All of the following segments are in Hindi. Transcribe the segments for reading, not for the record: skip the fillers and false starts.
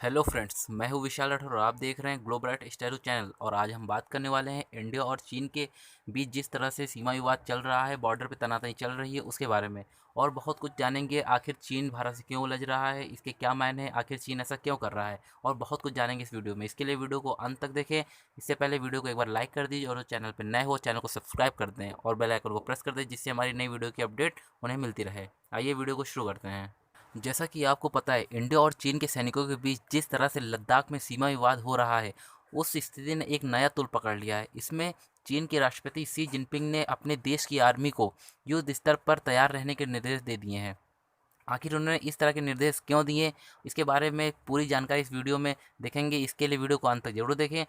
हेलो फ्रेंड्स, मैं हूं विशाल राठौर और आप देख रहे हैं ग्लोबल स्टैटू चैनल। और आज हम बात करने वाले हैं इंडिया और चीन के बीच जिस तरह से सीमा विवाद चल रहा है, बॉर्डर पे तनातनी चल रही है, उसके बारे में। और बहुत कुछ जानेंगे, आखिर चीन भारत से क्यों उलझ रहा है, इसके क्या मायने हैं, आखिर चीन ऐसा क्यों कर रहा है, और बहुत कुछ जानेंगे इस वीडियो में। इसके लिए वीडियो को अंत तक देखें। इससे पहले वीडियो को एक बार लाइक कर दीजिए और चैनल पर नए हो चैनल को सब्सक्राइब कर दें और बेल आइकन को प्रेस कर दें, जिससे हमारी नई वीडियो की अपडेट उन्हें मिलती रहे। आइए वीडियो को शुरू करते हैं। जैसा कि आपको पता है, इंडिया और चीन के सैनिकों के बीच जिस तरह से लद्दाख में सीमा विवाद हो रहा है, उस स्थिति ने एक नया तूल पकड़ लिया है। इसमें चीन के राष्ट्रपति शी जिनपिंग ने अपने देश की आर्मी को युद्ध स्तर पर तैयार रहने के निर्देश दे दिए हैं। आखिर उन्होंने इस तरह के निर्देश क्यों दिए, इसके बारे में पूरी जानकारी इस वीडियो में देखेंगे। इसके लिए वीडियो को अंत तक जरूर देखें।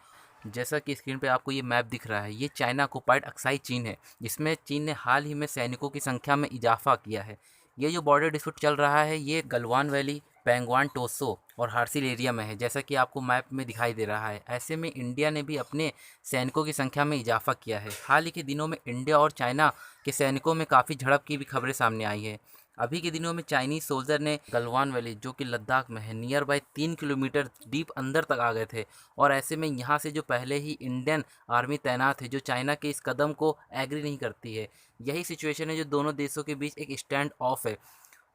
जैसा कि स्क्रीन पे आपको ये मैप दिख रहा है, ये चाइना ऑक्युपाइड अक्साई चीन है, जिसमें चीन ने हाल ही में सैनिकों की संख्या में इजाफा किया है। ये जो बॉर्डर डिस्प्यूट चल रहा है, ये गलवान वैली, पैंगवान टोसो और हार्सिल एरिया में है, जैसा कि आपको मैप में दिखाई दे रहा है। ऐसे में इंडिया ने भी अपने सैनिकों की संख्या में इजाफा किया है। हाल ही के दिनों में इंडिया और चाइना के सैनिकों में काफ़ी झड़प की भी खबरें सामने आई है। अभी के दिनों में चाइनीज सोल्जर ने गलवान वैली, जो कि लद्दाख में है, नियर बाय 3 किलोमीटर डीप अंदर तक आ गए थे। और ऐसे में यहाँ से जो पहले ही इंडियन आर्मी तैनात है, जो चाइना के इस कदम को एग्री नहीं करती है। यही सिचुएशन है जो दोनों देशों के बीच एक स्टैंड ऑफ है,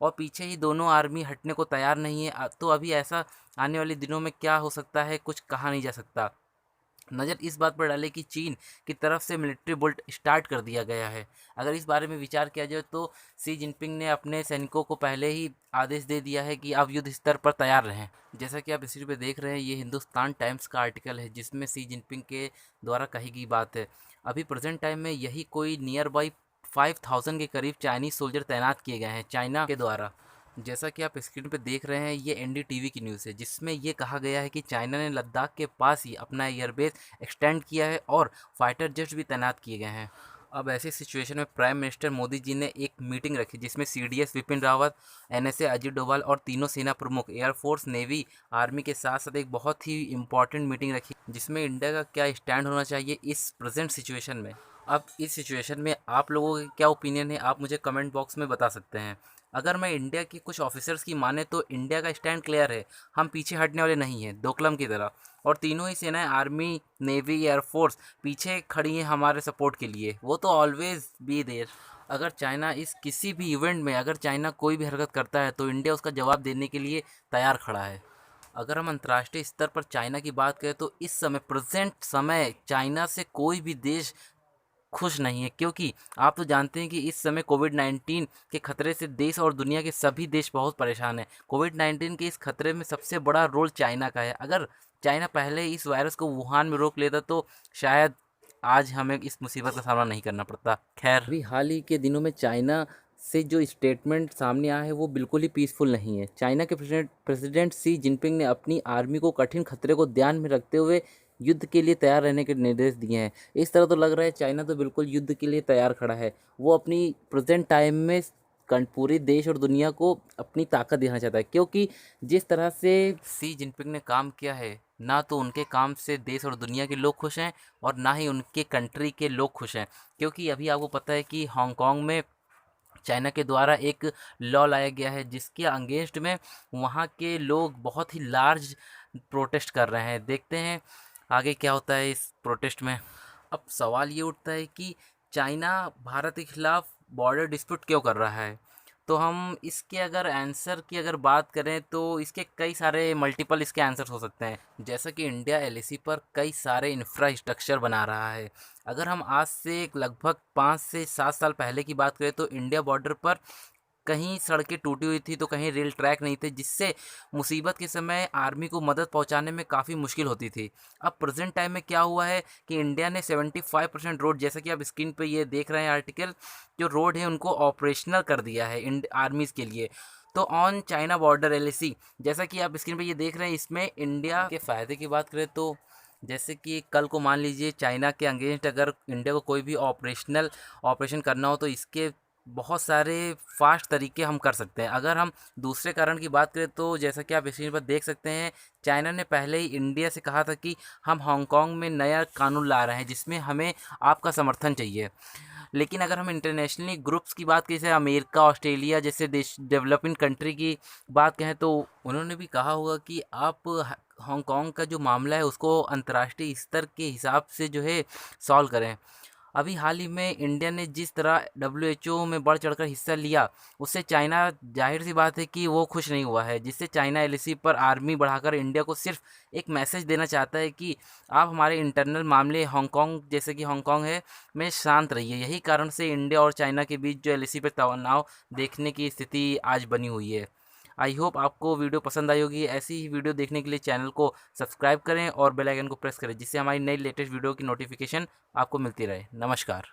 और पीछे ही दोनों आर्मी हटने को तैयार नहीं है। तो अभी ऐसा आने वाले दिनों में क्या हो सकता है, कुछ कहा नहीं जा सकता। नज़र इस बात पर डाले कि चीन की तरफ से मिलिट्री बुल्ट स्टार्ट कर दिया गया है। अगर इस बारे में विचार किया जाए तो शी जिनपिंग ने अपने सैनिकों को पहले ही आदेश दे दिया है कि आप युद्ध स्तर पर तैयार रहें। जैसा कि आप स्क्रीन पे देख रहे हैं, ये हिंदुस्तान टाइम्स का आर्टिकल है, जिसमें शी जिनपिंग के द्वारा कही गई बात है। अभी प्रेजेंट टाइम में यही कोई नियर बाई 5000 के करीब चाइनीज सोल्जर तैनात किए गए हैं चाइना के द्वारा। जैसा कि आप स्क्रीन पे देख रहे हैं, ये एनडीटीवी की न्यूज़ है, जिसमें ये कहा गया है कि चाइना ने लद्दाख के पास ही अपना एयरबेस एक्सटेंड किया है और फाइटर जेट्स भी तैनात किए गए हैं। अब ऐसी सिचुएशन में प्राइम मिनिस्टर मोदी जी ने एक मीटिंग रखी, जिसमें सीडीएस विपिन रावत, एनएसए अजीत डोभाल और तीनों सेना प्रमुख, एयरफोर्स, नेवी, आर्मी के साथ साथ एक बहुत ही इंपॉर्टेंट मीटिंग रखी, जिसमें इंडिया का क्या स्टैंड होना चाहिए इस प्रेजेंट सिचुएशन में। अब इस सिचुएशन में आप लोगों के क्या ओपिनियन है, आप मुझे कमेंट बॉक्स में बता सकते हैं। अगर मैं इंडिया के कुछ ऑफिसर्स की माने तो इंडिया का स्टैंड क्लियर है, हम पीछे हटने वाले नहीं हैं दोकलम की तरह। और तीनों ही सेनाएं, आर्मी, नेवी, एयरफोर्स, पीछे खड़ी हैं हमारे सपोर्ट के लिए। वो तो ऑलवेज बी देयर। अगर चाइना इस किसी भी इवेंट में, अगर चाइना कोई भी हरकत करता है, तो इंडिया उसका जवाब देने के लिए तैयार खड़ा है। अगर हम अंतर्राष्ट्रीय स्तर पर चाइना की बात करें तो इस समय, प्रेजेंट समय, चाइना से कोई भी देश खुश नहीं है, क्योंकि आप तो जानते हैं कि इस समय कोविड-19 के खतरे से देश और दुनिया के सभी देश बहुत परेशान हैं। कोविड-19 के इस खतरे में सबसे बड़ा रोल चाइना का है। अगर चाइना पहले इस वायरस को वुहान में रोक लेता तो शायद आज हमें इस मुसीबत का सामना नहीं करना पड़ता। खैर, अभी हाल ही के दिनों में चाइना से जो स्टेटमेंट सामने आया है, वो बिल्कुल ही पीसफुल नहीं है। चाइना के प्रेसिडेंट शी जिनपिंग ने अपनी आर्मी को कठिन खतरे को ध्यान में रखते हुए युद्ध के लिए तैयार रहने के निर्देश दिए हैं। इस तरह तो लग रहा है चाइना तो बिल्कुल युद्ध के लिए तैयार खड़ा है। वो अपनी प्रेजेंट टाइम में पूरे देश और दुनिया को अपनी ताकत दिखाना चाहता है, क्योंकि जिस तरह से शी जिनपिंग ने काम किया है, ना तो उनके काम से देश और दुनिया के लोग खुश हैं और ना ही उनके कंट्री के लोग खुश हैं। क्योंकि अभी आपको पता है कि हांगकांग में चाइना के द्वारा एक लॉ लाया गया है, जिसके अगेंस्ट में वहाँ के लोग बहुत ही लार्ज प्रोटेस्ट कर रहे हैं। देखते हैं आगे क्या होता है इस प्रोटेस्ट में। अब सवाल ये उठता है कि चाइना भारत के खिलाफ बॉर्डर डिस्प्यूट क्यों कर रहा है। तो हम इसके अगर आंसर की अगर बात करें तो इसके कई सारे मल्टीपल इसके आंसर हो सकते हैं। जैसा कि इंडिया एलएसी पर कई सारे इंफ्रास्ट्रक्चर बना रहा है। अगर हम आज से लगभग 5 से 7 साल पहले की बात करें तो इंडिया बॉर्डर पर कहीं सड़कें टूटी हुई थी, तो कहीं रेल ट्रैक नहीं थे, जिससे मुसीबत के समय आर्मी को मदद पहुंचाने में काफ़ी मुश्किल होती थी। अब प्रेजेंट टाइम में क्या हुआ है कि इंडिया ने 75% रोड, जैसा कि आप स्क्रीन पे ये देख रहे हैं आर्टिकल, जो रोड है उनको ऑपरेशनल कर दिया है आर्मीज़ के लिए। तो ऑन चाइना बॉर्डर एलएसी, जैसा कि आप स्क्रीन पे ये देख रहे हैं, इसमें इंडिया के फ़ायदे की बात करें तो जैसे कि कल को मान लीजिए चाइना के अगेंस्ट अगर इंडिया को कोई भी ऑपरेशन करना हो, तो इसके बहुत सारे फास्ट तरीके हम कर सकते हैं। अगर हम दूसरे कारण की बात करें तो जैसा कि आप स्क्रीन पर देख सकते हैं, चाइना ने पहले ही इंडिया से कहा था कि हम हांगकांग में नया कानून ला रहे हैं, जिसमें हमें आपका समर्थन चाहिए। लेकिन अगर हम इंटरनेशनली ग्रुप्स की बात करें, जैसे अमेरिका, ऑस्ट्रेलिया जैसे देश, डेवलपिंग कंट्री की बात कहें, तो उन्होंने भी कहा होगा कि आप हांगकांग का जो मामला है उसको अंतर्राष्ट्रीय स्तर के हिसाब से जो है सॉल्व करें। अभी हाल ही में इंडिया ने जिस तरह डब्ल्यूएचओ में बढ़ चढ़कर हिस्सा लिया, उससे चाइना, जाहिर सी बात है कि वो खुश नहीं हुआ है, जिससे चाइना एलएसी पर आर्मी बढ़ाकर इंडिया को सिर्फ एक मैसेज देना चाहता है कि आप हमारे इंटरनल मामले हांगकांग, जैसे कि हांगकांग है, में शांत रहिए। यही कारण से इंडिया और चाइना के बीच जो एलएसी पर तनाव देखने की स्थिति आज बनी हुई है। आई होप आपको वीडियो पसंद आई होगी। ऐसी ही वीडियो देखने के लिए चैनल को सब्सक्राइब करें और बेल आइकन को प्रेस करें, जिससे हमारी नई लेटेस्ट वीडियो की नोटिफिकेशन आपको मिलती रहे। नमस्कार।